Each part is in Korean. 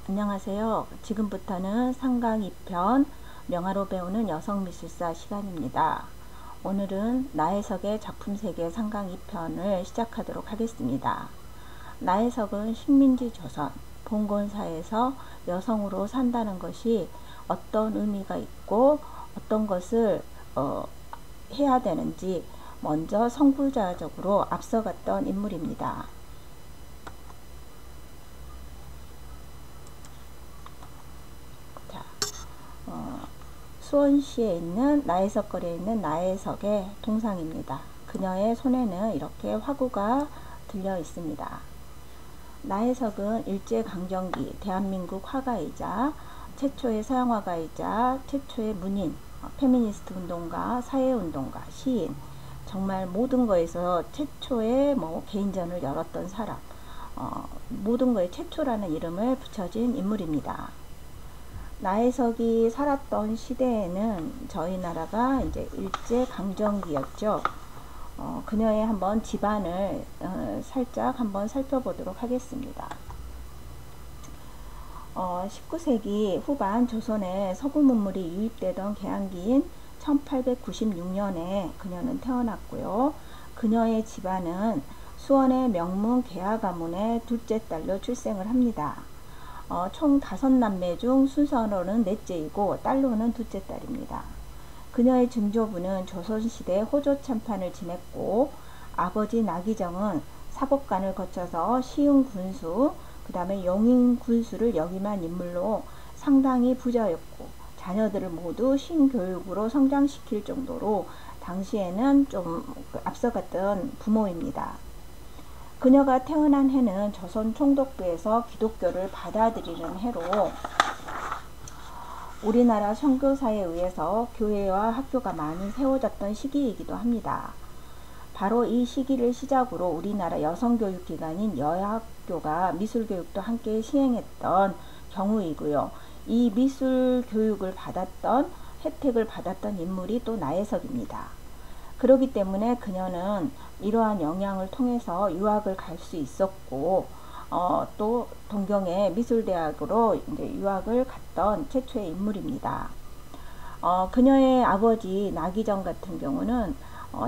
안녕하세요. 지금부터는 상강 2편 명화로 배우는 여성미술사 시간입니다. 오늘은 나혜석의 작품세계 상강 2편을 시작하도록 하겠습니다. 나혜석은 식민지 조선 봉건사에서 여성으로 산다는 것이 어떤 의미가 있고 어떤 것을 해야 되는지 먼저 선구자적으로 앞서갔던 인물입니다. 수원시에 있는 나혜석 거리에 있는 나혜석의 동상입니다. 그녀의 손에는 이렇게 화구가 들려 있습니다. 나혜석은 일제강점기 대한민국 화가이자 최초의 서양화가이자 최초의 문인, 페미니스트 운동가, 사회운동가, 시인, 정말 모든 거에서 최초의 개인전을 열었던 사람, 모든 거에 최초라는 이름을 붙여진 인물입니다. 나혜석이 살았던 시대에는 저희 나라가 이제 일제 강점기였죠. 그녀의 한번 집안을 살짝 한번 살펴보도록 하겠습니다. 19세기 후반 조선에 서구 문물이 유입되던 개항기인 1896년에 그녀는 태어났고요. 그녀의 집안은 수원의 명문 계하 가문의 둘째 딸로 출생을 합니다. 총 5남매 중 순서로는 넷째이고 딸로는 둘째 딸입니다. 그녀의 증조부는 조선시대 호조 참판을 지냈고 아버지 나기정은 사법관을 거쳐서 시흥 군수 그 다음에 용인 군수를 역임한 인물로 상당히 부자였고 자녀들을 모두 신교육으로 성장시킬 정도로 당시에는 좀 앞서갔던 부모입니다. 그녀가 태어난 해는 조선 총독부에서 기독교를 받아들이는 해로 우리나라 선교사에 의해서 교회와 학교가 많이 세워졌던 시기이기도 합니다. 바로 이 시기를 시작으로 우리나라 여성교육기관인 여학교가 미술교육도 함께 시행했던 경우이고요. 이 미술교육을 받았던 혜택을 받았던 인물이 또 나혜석입니다. 그렇기 때문에 그녀는 이러한 영향을 통해서 유학을 갈 수 있었고 또 동경의 미술대학으로 이제 유학을 갔던 최초의 인물입니다. 그녀의 아버지 나기정 같은 경우는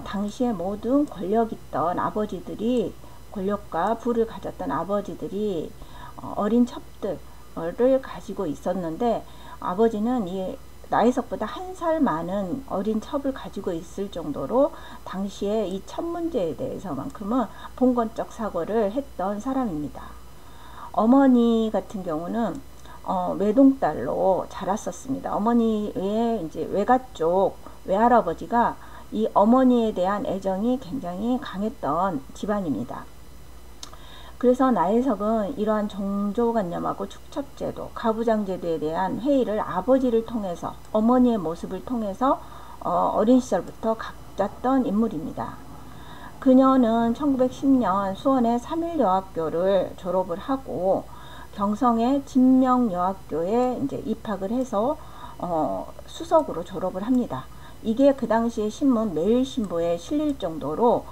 당시에 모든 권력 있던 아버지들이 권력과 부를 가졌던 아버지들이 어린 첩들을 가지고 있었는데 아버지는 이 나혜석보다 1살 많은 어린 첩을 가지고 있을 정도로 당시에 이 첩 문제에 대해서만큼은 봉건적 사고를 했던 사람입니다. 어머니 같은 경우는 외동딸로 자랐었습니다. 어머니의 이제 외가 쪽 외할아버지가 이 어머니에 대한 애정이 굉장히 강했던 집안입니다. 그래서 나혜석은 이러한 종조관념하고 축첩제도, 가부장제도에 대한 회의를 아버지를 통해서 어머니의 모습을 통해서 어린 시절부터 갖졌던 인물입니다. 그녀는 1910년 수원의 삼일여학교를 졸업을 하고 경성의 진명여학교에 이제 입학을 해서 수석으로 졸업을 합니다. 이게 그 당시에 신문 매일신보에 실릴 정도로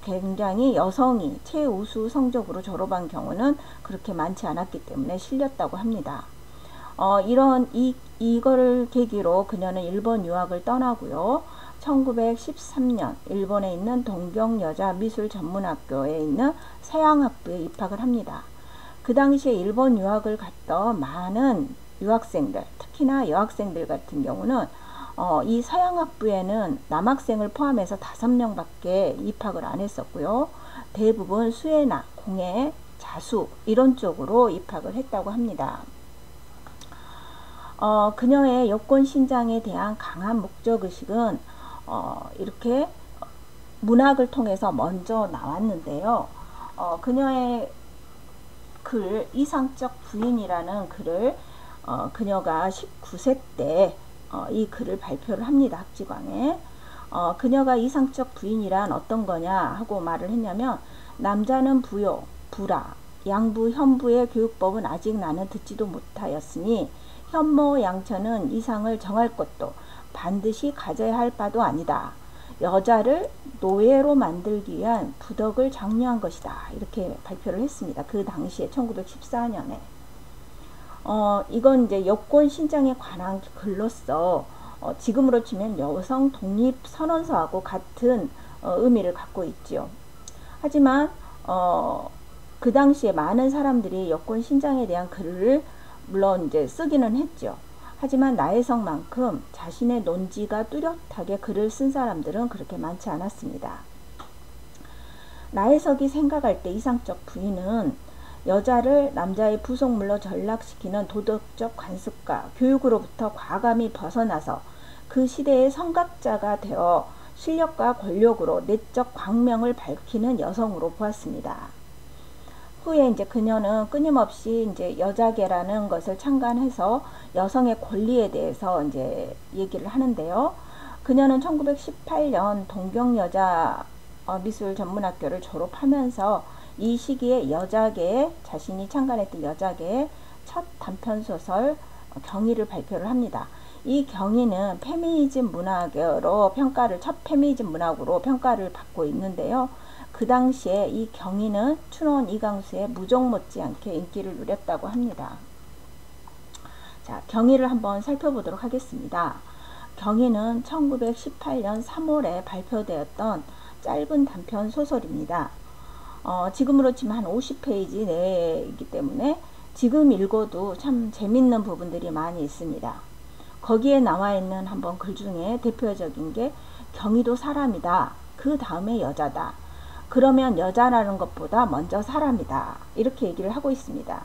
굉장히 여성이 최우수 성적으로 졸업한 경우는 그렇게 많지 않았기 때문에 실렸다고 합니다. 이거를 계기로 그녀는 일본 유학을 떠나고요. 1913년 일본에 있는 동경여자미술전문학교에 있는 서양학부에 입학을 합니다. 그 당시에 일본 유학을 갔던 많은 유학생들, 특히나 여학생들 같은 경우는 이 서양학부에는 남학생을 포함해서 5명밖에 입학을 안 했었고요. 대부분 수혜나 공예, 자수 이런 쪽으로 입학을 했다고 합니다. 그녀의 여권 신장에 대한 강한 목적의식은 이렇게 문학을 통해서 먼저 나왔는데요. 그녀의 글 이상적 부인이라는 글을 그녀가 19세 때 이 글을 발표를 합니다. 학지광에. 그녀가 이상적 부인이란 어떤 거냐 하고 말을 했냐면 남자는 부요, 부라, 양부, 현부의 교육법은 아직 나는 듣지도 못하였으니 현모 양처는 이상을 정할 것도 반드시 가져야 할 바도 아니다. 여자를 노예로 만들기 위한 부덕을 장려한 것이다. 이렇게 발표를 했습니다. 그 당시에 1914년에. 이건 이제 여권 신장에 관한 글로서 지금으로 치면 여성 독립 선언서하고 같은 의미를 갖고 있지요. 하지만 그 당시에 많은 사람들이 여권 신장에 대한 글을 물론 이제 쓰기는 했죠. 하지만 나혜석만큼 자신의 논지가 뚜렷하게 글을 쓴 사람들은 그렇게 많지 않았습니다. 나혜석이 생각할 때 이상적 부인은 여자를 남자의 부속물로 전락시키는 도덕적 관습과 교육으로부터 과감히 벗어나서 그 시대의 선각자가 되어 실력과 권력으로 내적 광명을 밝히는 여성으로 보았습니다. 후에 이제 그녀는 끊임없이 이제 여자계라는 것을 창간해서 여성의 권리에 대해서 이제 얘기를 하는데요. 그녀는 1918년 동경여자 미술전문학교를 졸업하면서 이 시기에 여자계에 자신이 창간했던 여자계의 첫 단편소설 경희를 발표를 합니다. 이 경희는 페미니즘 문학으로 첫 페미니즘 문학으로 평가를 받고 있는데요. 그 당시에 이 경희는 춘원 이강수의 무종 못지않게 인기를 누렸다고 합니다. 자, 경희를 한번 살펴보도록 하겠습니다. 경희는 1918년 3월에 발표되었던 짧은 단편 소설입니다. 지금으로 치면 한 50페이지 내이기 때문에 지금 읽어도 참 재밌는 부분들이 많이 있습니다. 거기에 나와 있는 한번 글 중에 대표적인 게 경희도 사람이다. 그 다음에 여자다. 그러면 여자라는 것보다 먼저 사람이다. 이렇게 얘기를 하고 있습니다.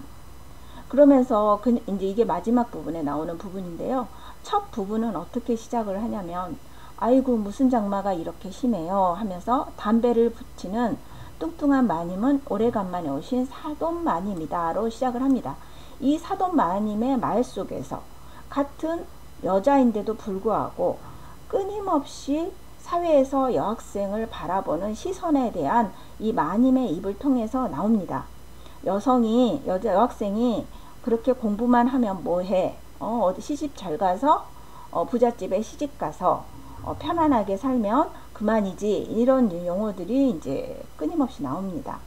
그러면서 이제 이게 마지막 부분에 나오는 부분인데요. 첫 부분은 어떻게 시작을 하냐면 아이고 무슨 장마가 이렇게 심해요 하면서 담배를 붙이는 뚱뚱한 마님은 오래간만에 오신 사돈 마님이다로 시작을 합니다. 이 사돈 마님의 말 속에서 같은 여자인데도 불구하고 끊임없이 사회에서 여학생을 바라보는 시선에 대한 이 마님의 입을 통해서 나옵니다. 여학생이 그렇게 공부만 하면 뭐해? 어디 시집 잘 가서 부잣집에 시집 가서 편안하게 살면 그만이지. 이런 용어들이 이제 끊임없이 나옵니다.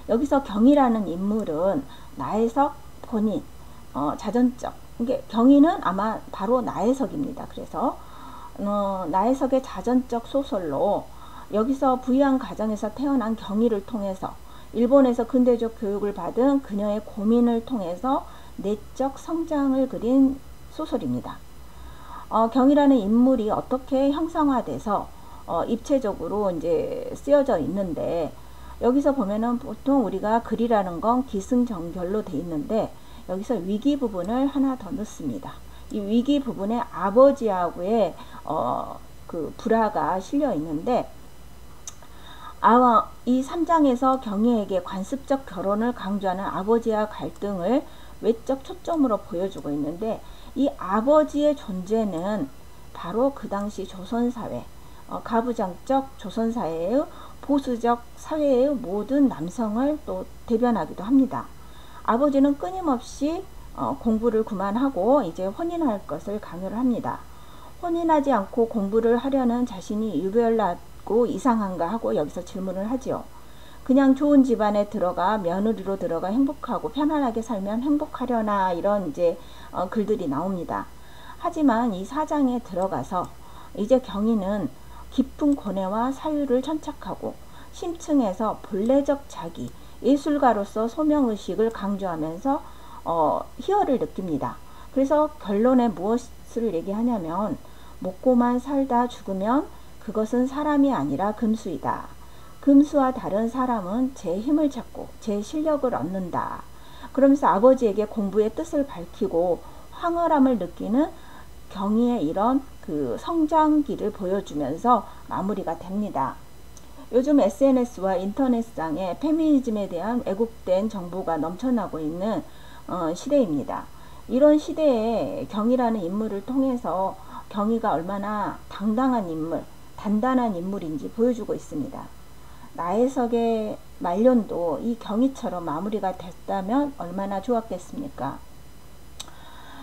여기서 경희라는 인물은 나혜석 본인 자전적, 이게 경희는 아마 바로 나혜석입니다. 그래서 나혜석의 자전적 소설로 여기서 부유한 가정에서 태어난 경희를 통해서 일본에서 근대적 교육을 받은 그녀의 고민을 통해서 내적 성장을 그린 소설입니다. 경희라는 인물이 어떻게 형상화돼서 입체적으로 이제 쓰여져 있는데, 여기서 보면은 보통 우리가 글이라는 건 기승전결로 돼 있는데 여기서 위기 부분을 하나 더 넣습니다. 이 위기 부분에 아버지하고의 그 불화가 실려 있는데, 이 3장에서 경희에게 관습적 결혼을 강조하는 아버지와 갈등을 외적 초점으로 보여주고 있는데, 이 아버지의 존재는 바로 그 당시 조선사회, 가부장적 조선사회의 보수적 사회의 모든 남성을 또 대변하기도 합니다. 아버지는 끊임없이 공부를 그만하고 이제 혼인할 것을 강요를 합니다. 혼인하지 않고 공부를 하려는 자신이 유별나고 이상한가 하고 여기서 질문을 하지요. 그냥 좋은 집안에 들어가 며느리로 들어가 행복하고 편안하게 살면 행복하려나, 이런 이제 글들이 나옵니다. 하지만 이 사장에 들어가서 이제 경희는 깊은 고뇌와 사유를 천착하고 심층에서 본래적 자기, 예술가로서 소명의식을 강조하면서 희열을 느낍니다. 그래서 결론에 무엇을 얘기하냐면, 먹고만 살다 죽으면 그것은 사람이 아니라 금수이다. 금수와 다른 사람은 제 힘을 찾고 제 실력을 얻는다. 그러면서 아버지에게 공부의 뜻을 밝히고 황홀함을 느끼는 경희의 이런 그 성장기를 보여주면서 마무리가 됩니다. 요즘 SNS와 인터넷상에 페미니즘에 대한 왜곡된 정보가 넘쳐나고 있는 시대입니다. 이런 시대에 경희라는 인물을 통해서 경희가 얼마나 당당한 인물, 단단한 인물인지 보여주고 있습니다. 나혜석의 말년도 이 경희처럼 마무리가 됐다면 얼마나 좋았겠습니까?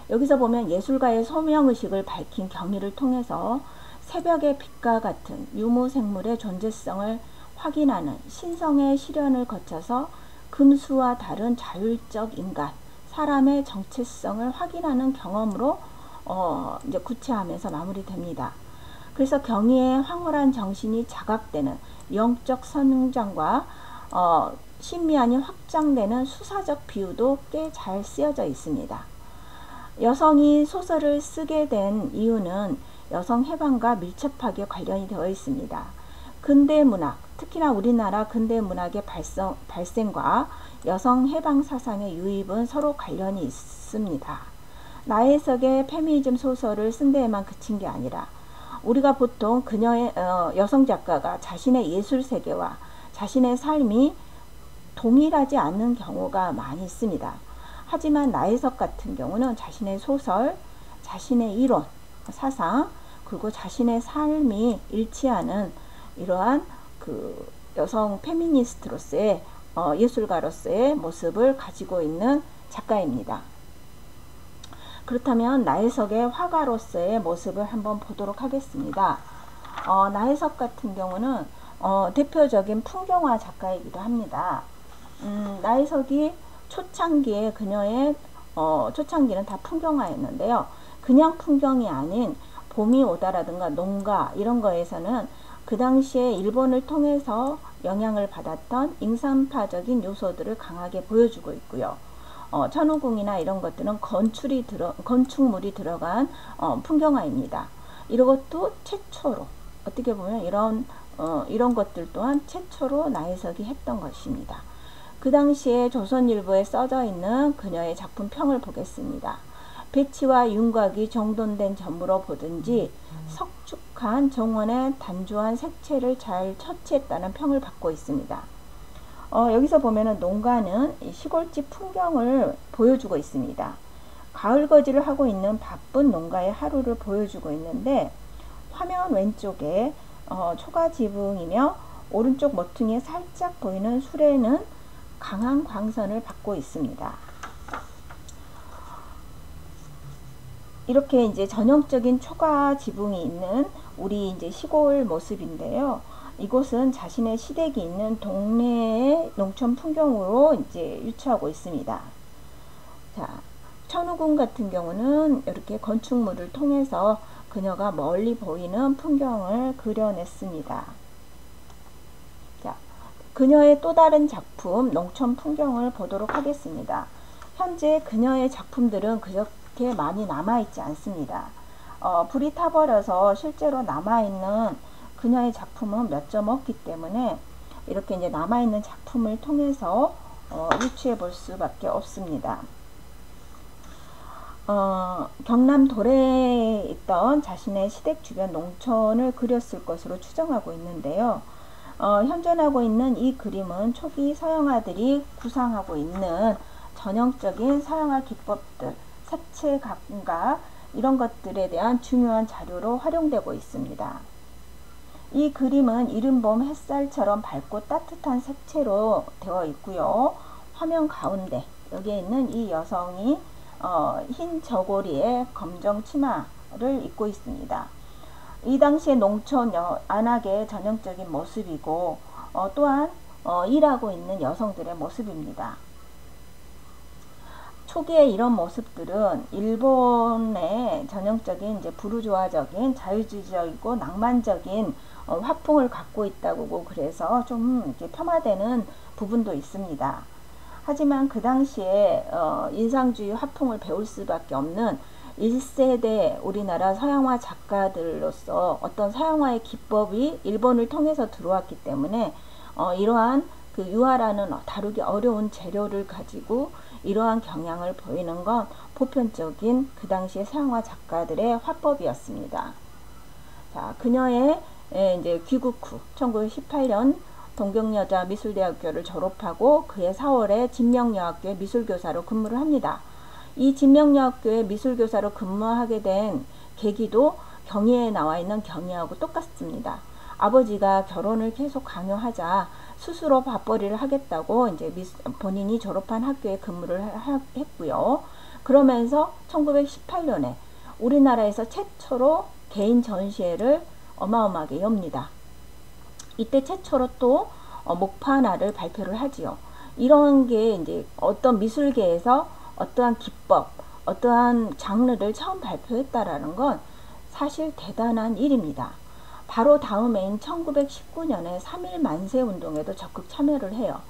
여기서 보면 예술가의 소명의식을 밝힌 경희를 통해서 새벽의 빛과 같은 유무생물의 존재성을 확인하는 신성의 시련을 거쳐서 금수와 다른 자율적 인간, 사람의 정체성을 확인하는 경험으로 이제 구체하면서 마무리됩니다. 그래서 경의의 황홀한 정신이 자각되는 영적 성장과 신미안이 확장되는 수사적 비유도 꽤 잘 쓰여져 있습니다. 여성이 소설을 쓰게 된 이유는 여성 해방과 밀접하게 관련이 되어 있습니다. 근대 문학, 특히나 우리나라 근대 문학의 발생과 여성 해방 사상의 유입은 서로 관련이 있습니다. 나혜석의 페미니즘 소설을 쓴 데에만 그친 게 아니라 우리가 보통 그녀의 여성 작가가 자신의 예술 세계와 자신의 삶이 동일하지 않는 경우가 많이 있습니다. 하지만 나혜석 같은 경우는 자신의 소설, 자신의 이론, 사상, 그리고 자신의 삶이 일치하는 이러한 그 여성 페미니스트로서의 예술가로서의 모습을 가지고 있는 작가입니다. 그렇다면 나혜석의 화가로서의 모습을 한번 보도록 하겠습니다. 나혜석 같은 경우는 대표적인 풍경화 작가이기도 합니다. 나혜석이 초창기에 그녀의 초창기는 다 풍경화였는데요. 그냥 풍경이 아닌 봄이 오다라든가 농가 이런 거에서는 그 당시에 일본을 통해서 영향을 받았던 잉산파적인 요소들을 강하게 보여주고 있고요. 천우궁이나 이런 것들은 건축물이 들어간 풍경화입니다. 이것도 최초로 어떻게 보면 이런 것들 또한 최초로 나혜석이 했던 것입니다. 그 당시에 조선일보에 써져 있는 그녀의 작품 평을 보겠습니다. 배치와 윤곽이 정돈된 점으로 보든지 석축한 정원의 단조한 색채를 잘 처치했다는 평을 받고 있습니다. 여기서 보면은 농가는 시골집 풍경을 보여주고 있습니다. 가을거지를 하고 있는 바쁜 농가의 하루를 보여주고 있는데 화면 왼쪽에 초가 지붕이며 오른쪽 모퉁이에 살짝 보이는 수레는 강한 광선을 받고 있습니다. 이렇게 이제 전형적인 초가 지붕이 있는 우리 이제 시골 모습인데요. 이곳은 자신의 시댁이 있는 동네의 농촌 풍경으로 이제 유추하고 있습니다. 자, 천우궁 같은 경우는 이렇게 건축물을 통해서 그녀가 멀리 보이는 풍경을 그려냈습니다. 자, 그녀의 또 다른 작품 농촌 풍경을 보도록 하겠습니다. 현재 그녀의 작품들은 그렇게 많이 남아있지 않습니다. 불이 타버려서 실제로 남아있는 그녀의 작품은 몇 점 없기 때문에 이렇게 이제 남아있는 작품을 통해서 유추해 볼 수밖에 없습니다. 경남 도래에 있던 자신의 시댁 주변 농촌을 그렸을 것으로 추정하고 있는데요. 현존하고 있는 이 그림은 초기 서양화들이 구상하고 있는 전형적인 서양화 기법들, 색채 감각 이런 것들에 대한 중요한 자료로 활용되고 있습니다. 이 그림은 이른 봄 햇살처럼 밝고 따뜻한 색채로 되어 있고요. 화면 가운데 여기에 있는 이 여성이 흰 저고리에 검정 치마를 입고 있습니다. 이 당시의 농촌 안악의 전형적인 모습이고 또한 일하고 있는 여성들의 모습입니다. 초기에 이런 모습들은 일본의 전형적인 이제 부르주아적인 자유주의적이고 낭만적인 화풍을 갖고 있다고 그래서 좀 이렇게 폄하되는 부분도 있습니다. 하지만 그 당시에 인상주의 화풍을 배울 수밖에 없는 1세대 우리나라 서양화 작가들로서 어떤 서양화의 기법이 일본을 통해서 들어왔기 때문에 이러한 그 유화라는 다루기 어려운 재료를 가지고 이러한 경향을 보이는 건 보편적인 그 당시의 서양화 작가들의 화법이었습니다. 자, 그녀의 이제 귀국 후 1918년 동경여자미술대학교를 졸업하고 그해 4월에 진명여학교의 미술교사로 근무를 합니다. 이 진명여학교의 미술교사로 근무하게 된 계기도 경희에 나와 있는 경희하고 똑같습니다. 아버지가 결혼을 계속 강요하자 스스로 밥벌이를 하겠다고 이제 본인이 졸업한 학교에 근무를 했고요. 그러면서 1918년에 우리나라에서 최초로 개인 전시회를 어마어마하게 엽니다. 이때 최초로 또 목판화를 발표를 하지요. 이런 게 이제 어떤 미술계에서 어떠한 기법, 어떠한 장르를 처음 발표했다라는 건 사실 대단한 일입니다. 바로 다음 해인 1919년에 3.1 만세운동에도 적극 참여를 해요.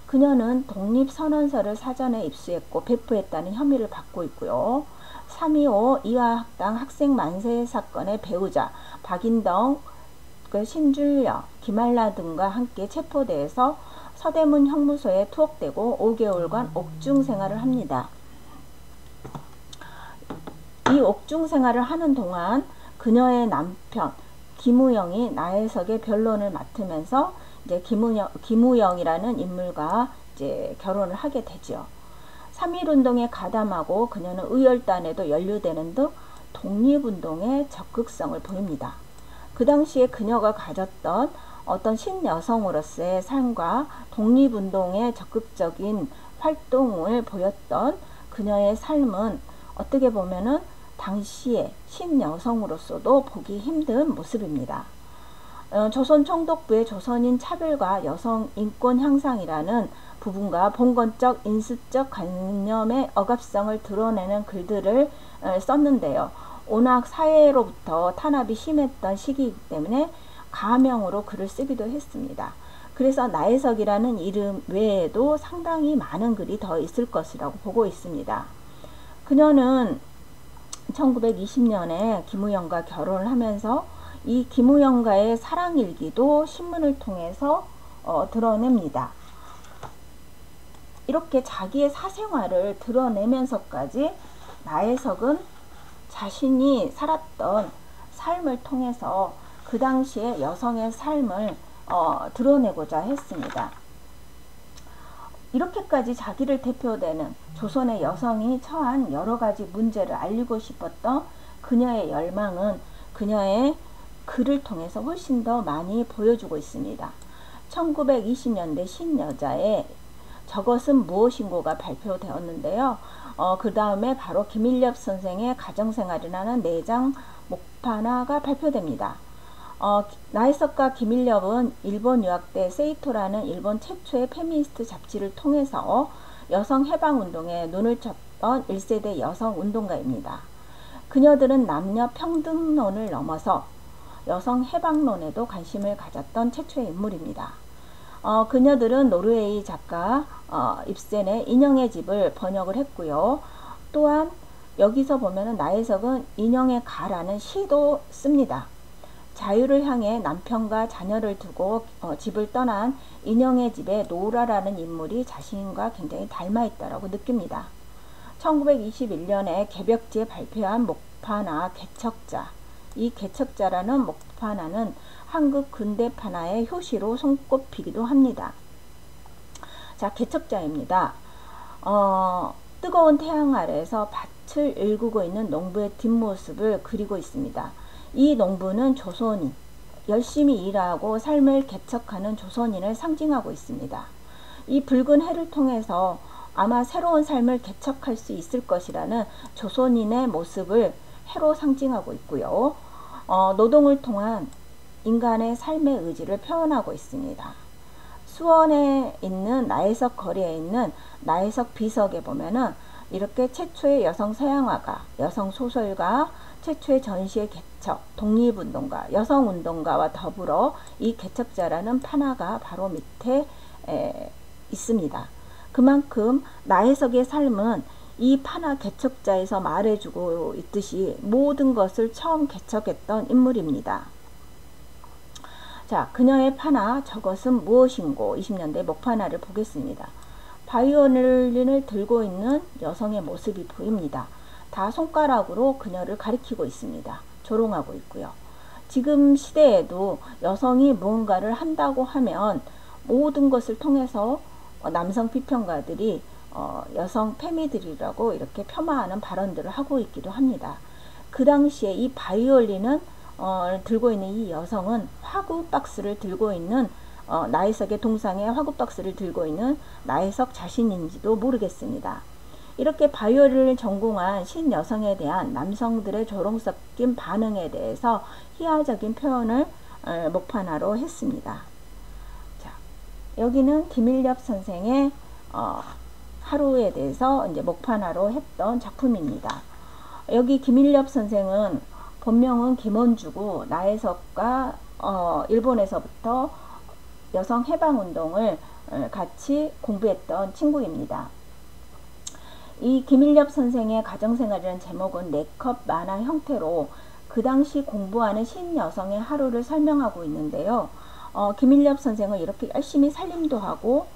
그녀는 독립선언서를 사전에 입수했고 배포했다는 혐의를 받고 있고요. 3.25 이화학당 학생 만세 사건의 배우자 박인동, 신준려, 김한라 등과 함께 체포돼서 서대문 형무소에 투옥되고 5개월간 옥중 생활을 합니다. 이 옥중 생활을 하는 동안 그녀의 남편 김우영이 나혜석의 변론을 맡으면서 이제 김우영이라는 인물과 이제 결혼을 하게 되죠. 3.1 운동에 가담하고 그녀는 의열단에도 연루되는 등 독립운동에 적극성을 보입니다. 그 당시에 그녀가 가졌던 어떤 신여성으로서의 삶과 독립운동에 적극적인 활동을 보였던 그녀의 삶은 어떻게 보면은 당시에 신여성으로서도 보기 힘든 모습입니다. 조선 총독부의 조선인 차별과 여성 인권 향상이라는 부분과 봉건적 인수적 관념의 억압성을 드러내는 글들을 썼는데요. 워낙 사회로부터 탄압이 심했던 시기이기 때문에 가명으로 글을 쓰기도 했습니다. 그래서 나혜석이라는 이름 외에도 상당히 많은 글이 더 있을 것이라고 보고 있습니다. 그녀는 1920년에 김우영과 결혼을 하면서 이 김우영과의 사랑일기도 신문을 통해서 드러냅니다. 이렇게 자기의 사생활을 드러내면서까지 나혜석은 자신이 살았던 삶을 통해서 그 당시에 여성의 삶을 드러내고자 했습니다. 이렇게까지 자기를 대표되는 조선의 여성이 처한 여러가지 문제를 알리고 싶었던 그녀의 열망은 그녀의 글을 통해서 훨씬 더 많이 보여주고 있습니다. 1920년대 신여자의 저것은 무엇인고가 발표되었는데요. 그 다음에 바로 김일엽 선생의 가정생활이라는 4장 목판화가 발표됩니다. 나혜석과 김일엽은 일본 유학 때 세이토라는 일본 최초의 페미니스트 잡지를 통해서 여성 해방운동에 눈을 쳤던 1세대 여성 운동가입니다. 그녀들은 남녀 평등론을 넘어서 여성 해방론에도 관심을 가졌던 최초의 인물입니다. 그녀들은 노르웨이 작가 입센의 인형의 집을 번역을 했고요. 또한 여기서 보면은 나혜석은 인형의 가라는 시도 씁니다. 자유를 향해 남편과 자녀를 두고 집을 떠난 인형의 집에 노라라는 인물이 자신과 굉장히 닮아 있다고 느낍니다. 1921년에 개벽지에 발표한 목판화 개척자, 이 개척자라는 목판화는 한국 근대판화의 효시로 손꼽히기도 합니다. 자, 개척자입니다. 뜨거운 태양 아래에서 밭을 일구고 있는 농부의 뒷모습을 그리고 있습니다. 이 농부는 조선인, 열심히 일하고 삶을 개척하는 조선인을 상징하고 있습니다. 이 붉은 해를 통해서 아마 새로운 삶을 개척할 수 있을 것이라는 조선인의 모습을 해로 상징하고 있고요. 노동을 통한 인간의 삶의 의지를 표현하고 있습니다. 수원에 있는 나혜석 거리에 있는 나혜석 비석에 보면은 이렇게 최초의 여성 서양화가, 여성 소설가, 최초의 전시의 개척, 독립운동가, 여성운동가와 더불어 이 개척자라는 판화가 바로 밑에 있습니다. 그만큼 나혜석의 삶은 이 판화 개척자에서 말해주고 있듯이 모든 것을 처음 개척했던 인물입니다. 자, 그녀의 판화 저것은 무엇인고 20년대 목판화를 보겠습니다. 바이올린을 들고 있는 여성의 모습이 보입니다. 다 손가락으로 그녀를 가리키고 있습니다. 조롱하고 있고요. 지금 시대에도 여성이 무언가를 한다고 하면 모든 것을 통해서 남성 비평가들이 여성 페미들이라고 이렇게 폄하하는 발언들을 하고 있기도 합니다. 그 당시에 이 바이올린은 들고 있는 이 여성은 화구 박스를 들고 있는 나혜석의 동상에 화구 박스를 들고 있는 나혜석 자신인지도 모르겠습니다. 이렇게 바이올린을 전공한 신여성에 대한 남성들의 조롱 섞인 반응에 대해서 희화적인 표현을 목판화로 했습니다. 자, 여기는 김일엽 선생의 하루에 대해서 이제 목판화로 했던 작품입니다. 여기 김일엽 선생은 본명은 김원주고 나혜석과 일본에서부터 여성 해방 운동을 같이 공부했던 친구입니다. 이 김일엽 선생의 가정생활이라는 제목은 4컵 만화 형태로 그 당시 공부하는 신여성의 하루를 설명하고 있는데요. 김일엽 선생은 이렇게 열심히 살림도 하고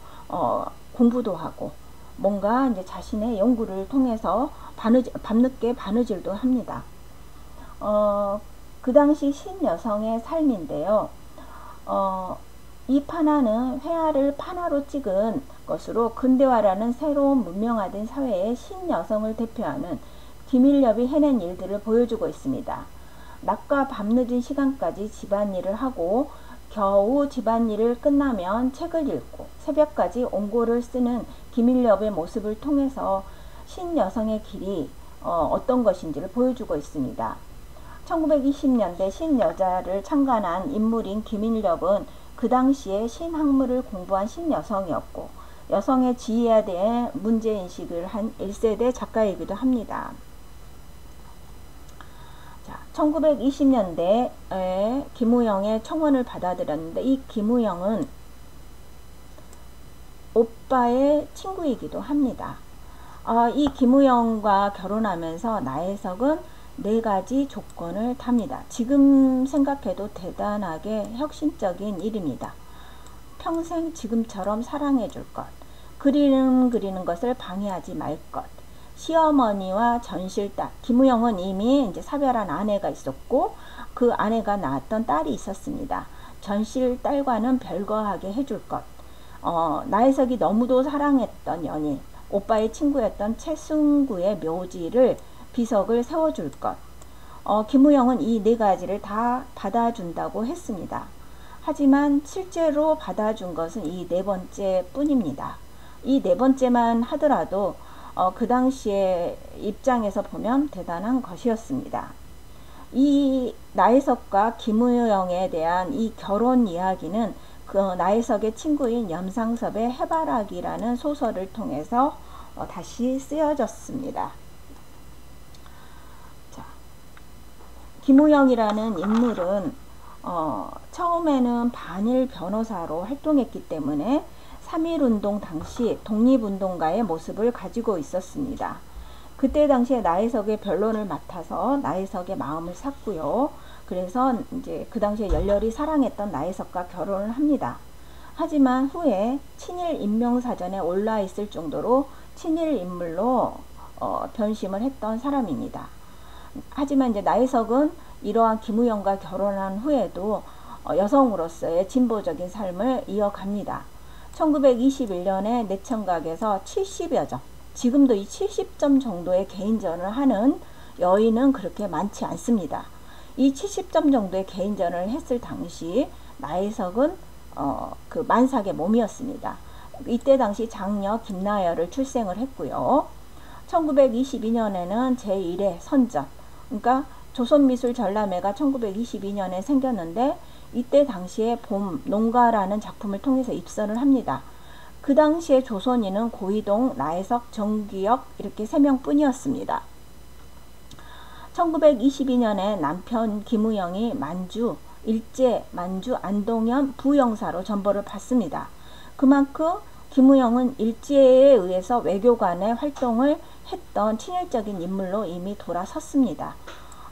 공부도 하고 뭔가 이제 자신의 연구를 통해서 밤늦게 바느질도 합니다. 그 당시 신여성의 삶인데요. 이 판화는 회화를 판화로 찍은 것으로 근대화라는 새로운 문명화된 사회의 신여성을 대표하는 김일엽이 해낸 일들을 보여주고 있습니다. 낮과 밤늦은 시간까지 집안일을 하고 겨우 집안일을 끝나면 책을 읽고 새벽까지 원고를 쓰는 김일엽의 모습을 통해서 신여성의 길이 어떤 것인지를 보여주고 있습니다. 1920년대 신여자를 창간한 인물인 김일엽은 그 당시에 신학문을 공부한 신여성이었고 여성의 지위에 대해 문제인식을 한 1세대 작가이기도 합니다. 자, 1920년대에 김우영의 청원을 받아들였는데 이 김우영은 오빠의 친구이기도 합니다. 이 김우영과 결혼하면서 나혜석은 4가지 조건을 답니다. 지금 생각해도 대단하게 혁신적인 일입니다. 평생 지금처럼 사랑해 줄 것, 그리는 것을 방해하지 말 것, 시어머니와 전실딸, 김우영은 이미 이제 사별한 아내가 있었고 그 아내가 낳았던 딸이 있었습니다. 전실딸과는 별거하게 해줄 것, 나혜석이 너무도 사랑했던 연인, 오빠의 친구였던 최승구의 묘지를 비석을 세워줄 것. 김우영은 이 4가지를 다 받아준다고 했습니다. 하지만 실제로 받아준 것은 이 4번째 뿐입니다. 이 4번째만 하더라도 그 당시의 입장에서 보면 대단한 것이었습니다. 이 나혜석과 김우영에 대한 이 결혼 이야기는 그 나혜석의 친구인 염상섭의 해바라기라는 소설을 통해서 다시 쓰여졌습니다. 김우영이라는 인물은 처음에는 반일 변호사로 활동했기 때문에 3.1운동 당시 독립운동가의 모습을 가지고 있었습니다. 그때 당시에 나혜석의 변론을 맡아서 나혜석의 마음을 샀고요. 그래서 이제 그 당시에 열렬히 사랑했던 나혜석과 결혼을 합니다. 하지만 후에 친일 인명사전에 올라 있을 정도로 친일 인물로 변심을 했던 사람입니다. 하지만 이제 나혜석은 이러한 김우영과 결혼한 후에도 여성으로서의 진보적인 삶을 이어갑니다. 1921년에 내청각에서 70여 점, 지금도 이 70점 정도의 개인전을 하는 여인은 그렇게 많지 않습니다. 이 70점 정도의 개인전을 했을 당시 나혜석은 그 만삭의 몸이었습니다. 이때 당시 장녀 김나열을 출생을 했고요. 1922년에는 제1회 선전, 그러니까 조선미술전람회가 1922년에 생겼는데 이때 당시에 봄 농가라는 작품을 통해서 입선을 합니다. 그 당시에 조선인은 고이동, 나혜석, 정규혁 이렇게 3명 뿐이었습니다. 1922년에 남편 김우영이 만주, 일제, 만주, 안동현 부영사로 전보를 받습니다. 그만큼 김우영은 일제에 의해서 외교관의 활동을 했던 친일적인 인물로 이미 돌아섰습니다.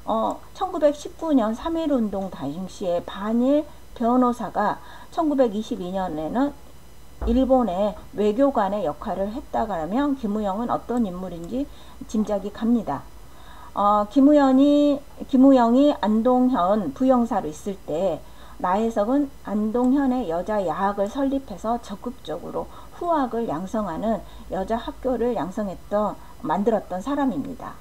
1919년 3.1운동 당시에 반일 변호사가 1922년에는 일본의 외교관의 역할을 했다고 하면 김우영은 어떤 인물인지 짐작이 갑니다. 김우영이 안동현 부영사로 있을 때 나혜석은 안동현의 여자 야학을 설립해서 적극적으로 후학을 양성하는 여자 학교를 만들었던 사람입니다.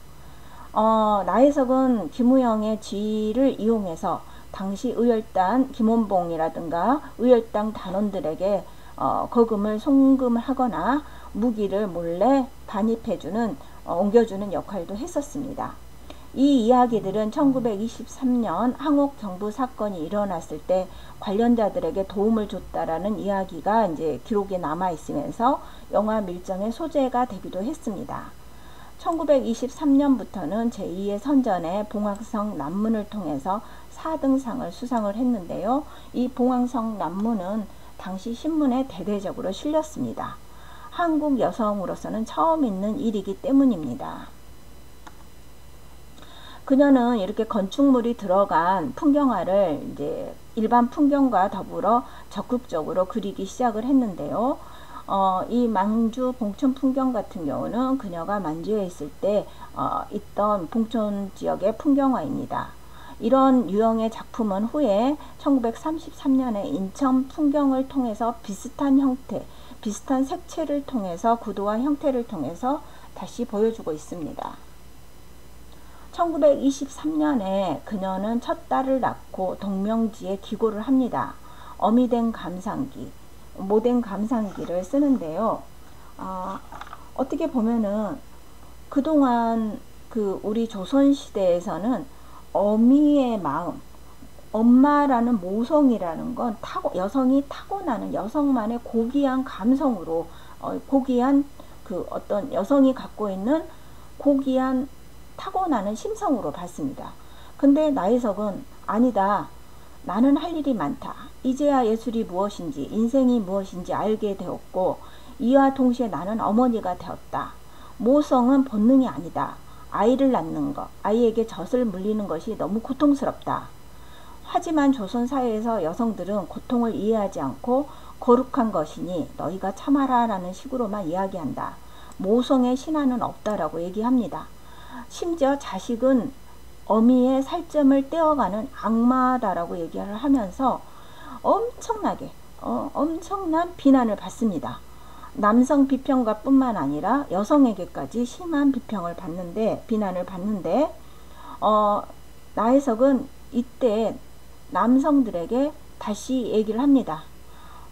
나혜석은 김우영의 지위를 이용해서 당시 의열단 김원봉이라든가 의열당 단원들에게 거금을 송금을 하거나 무기를 몰래 반입해주는 옮겨주는 역할도 했었습니다. 이 이야기들은 1923년 항옥 경부 사건이 일어났을 때 관련자들에게 도움을 줬다라는 이야기가 이제 기록에 남아 있으면서 영화 밀정의 소재가 되기도 했습니다. 1923년부터는 제2의 선전에 봉황성 난문을 통해서 4등상을 수상을 했는데요. 이 봉황성 난문은 당시 신문에 대대적으로 실렸습니다. 한국 여성으로서는 처음 있는 일이기 때문입니다. 그녀는 이렇게 건축물이 들어간 풍경화를 이제 일반 풍경과 더불어 적극적으로 그리기 시작을 했는데요. 이 망주 봉천 풍경 같은 경우는 그녀가 만주에 있을 때 있던 봉천 지역의 풍경화입니다. 이런 유형의 작품은 후에 1933년에 인천 풍경을 통해서 비슷한 형태, 비슷한 색채를 통해서 구도와 형태를 통해서 다시 보여주고 있습니다. 1923년에 그녀는 첫 딸을 낳고 동명지에 기고를 합니다. 어미된 감상기, 모된 감상기를 쓰는데요. 어떻게 보면은 그동안 우리 조선시대에서는 어미의 마음, 엄마라는 모성이라는 건 여성이 타고나는 여성만의 고귀한 감성으로 고귀한 어떤 여성이 갖고 있는 고귀한 타고나는 심성으로 봤습니다. 근데 나혜석은 아니다. 나는 할 일이 많다. 이제야 예술이 무엇인지 인생이 무엇인지 알게 되었고 이와 동시에 나는 어머니가 되었다. 모성은 본능이 아니다. 아이를 낳는 것, 아이에게 젖을 물리는 것이 너무 고통스럽다. 하지만 조선 사회에서 여성들은 고통을 이해하지 않고 거룩한 것이니 너희가 참아라 라는 식으로만 이야기한다. 모성의 신화는 없다라고 얘기합니다. 심지어 자식은 어미의 살점을 떼어가는 악마다라고 얘기를 하면서 엄청난 비난을 받습니다. 남성 비평가 뿐만 아니라 여성에게까지 심한 비난을 받는데 나혜석은 이때 남성들에게 다시 얘기를 합니다.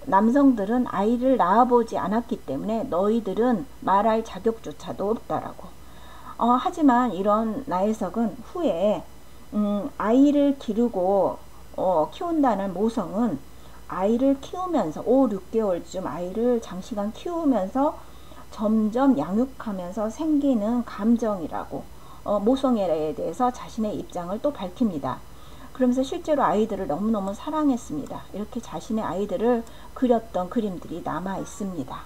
남성들은 아이를 낳아보지 않았기 때문에 너희들은 말할 자격조차도 없다라고. 하지만 이런 나혜석은 후에 아이를 기르고 키운다는 모성은 아이를 키우면서 5, 6개월쯤 아이를 장시간 키우면서 점점 양육하면서 생기는 감정이라고 모성에 대해서 자신의 입장을 또 밝힙니다. 그러면서 실제로 아이들을 너무너무 사랑했습니다. 이렇게 자신의 아이들을 그렸던 그림들이 남아 있습니다.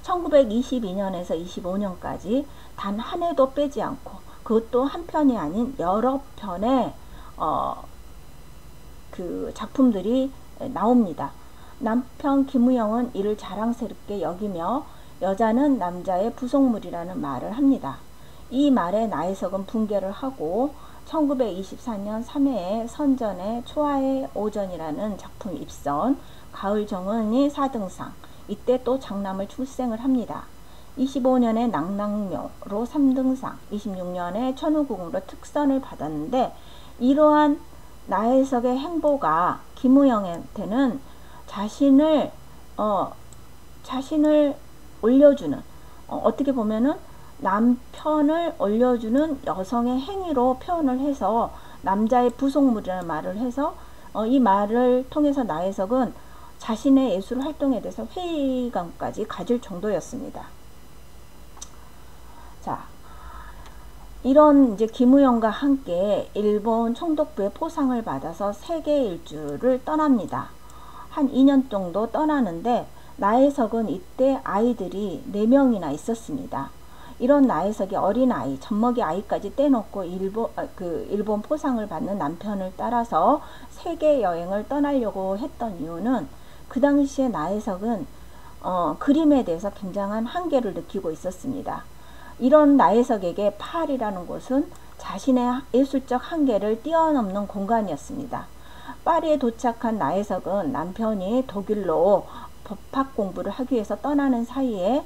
1922년에서 25년까지 단 한 해도 빼지 않고 그것도 한 편이 아닌 여러 편의 작품들이 나옵니다. 남편 김우영은 이를 자랑스럽게 여기며 여자는 남자의 부속물이라는 말을 합니다. 이 말에 나혜석은 붕괴를 하고 1924년 3회에 선전의 초하의 오전이라는 작품 입선, 가을 정은이 4등상, 이때 또 장남을 출생을 합니다. 25년에 낭낭묘로 3등상, 26년에 천우궁으로 특선을 받았는데 이러한 나혜석의 행보가 김우영한테는 자신을 올려주는 어떻게 보면은 남편을 올려주는 여성의 행위로 표현을 해서 남자의 부속물이라는 말을 해서 이 말을 통해서 나혜석은 자신의 예술 활동에 대해서 회의감까지 가질 정도였습니다. 자, 이런 이제 김우영과 함께 일본 총독부의 포상을 받아서 세계 일주를 떠납니다. 한 2년 정도 떠나는데 나혜석은 이때 아이들이 4명이나 있었습니다. 이런 나혜석이 어린아이, 젖먹이 아이까지 떼놓고 일본 포상을 받는 남편을 따라서 세계 여행을 떠나려고 했던 이유는 그 당시에 나혜석은 그림에 대해서 굉장한 한계를 느끼고 있었습니다. 이런 나혜석에게 파리라는 곳은 자신의 예술적 한계를 뛰어넘는 공간이었습니다. 파리에 도착한 나혜석은 남편이 독일로 법학 공부를 하기 위해서 떠나는 사이에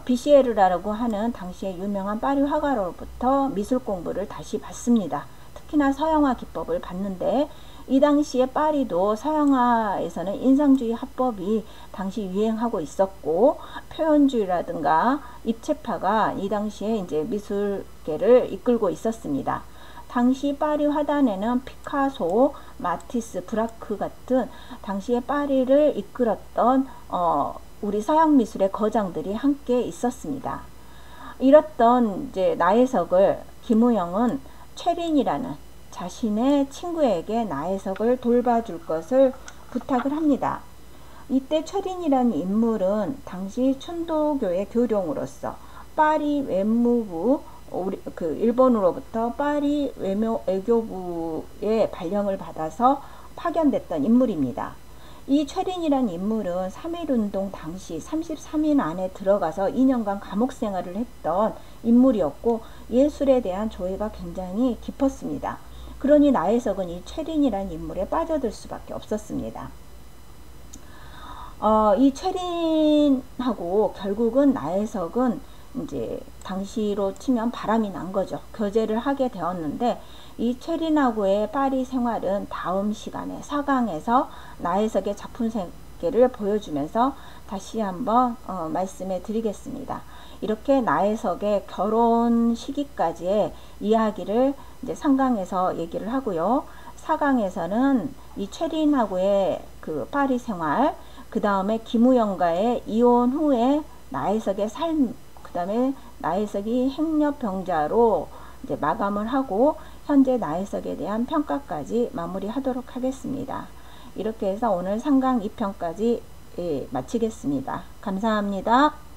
비시에르라고 하는 당시에 유명한 파리 화가로부터 미술 공부를 다시 받습니다. 특히나 서양화 기법을 받는데 이 당시에 파리도 서양화에서는 인상주의 화법이 당시 유행하고 있었고, 표현주의라든가 입체파가 이 당시에 이제 미술계를 이끌고 있었습니다. 당시 파리 화단에는 피카소, 마티스, 브라크 같은 당시에 파리를 이끌었던 우리 서양 미술의 거장들이 함께 있었습니다. 이랬던 이제 나혜석을 김우영은 최린이라는 자신의 친구에게 나혜석을 돌봐줄 것을 부탁을 합니다. 이때 최린이라는 인물은 당시 춘도교의 교룡으로서 파리 외무부 일본으로부터 파리 외교부의 발령을 받아서 파견됐던 인물입니다. 이 최린이란 인물은 3.1운동 당시 33인 안에 들어가서 2년간 감옥 생활을 했던 인물이었고, 예술에 대한 조예가 굉장히 깊었습니다. 그러니 나혜석은 이 최린이란 인물에 빠져들 수밖에 없었습니다. 이 최린하고 결국은 나혜석은 이제 당시로 치면 바람이 난 거죠. 교제를 하게 되었는데, 이 최린하고의 파리 생활은 다음 시간에 4강에서 나혜석의 작품 세계를 보여주면서 다시 한번 말씀해 드리겠습니다. 이렇게 나혜석의 결혼 시기까지의 이야기를 이제 3강에서 얘기를 하고요. 4강에서는 이 최린하고의 그 파리 생활, 그 다음에 김우영과의 이혼 후에 나혜석의 삶, 그 다음에 나혜석이 행렬병자로 이제 마감을 하고, 현재 나혜석에 대한 평가까지 마무리하도록 하겠습니다. 이렇게 해서 오늘 3강 2편까지 마치겠습니다. 감사합니다.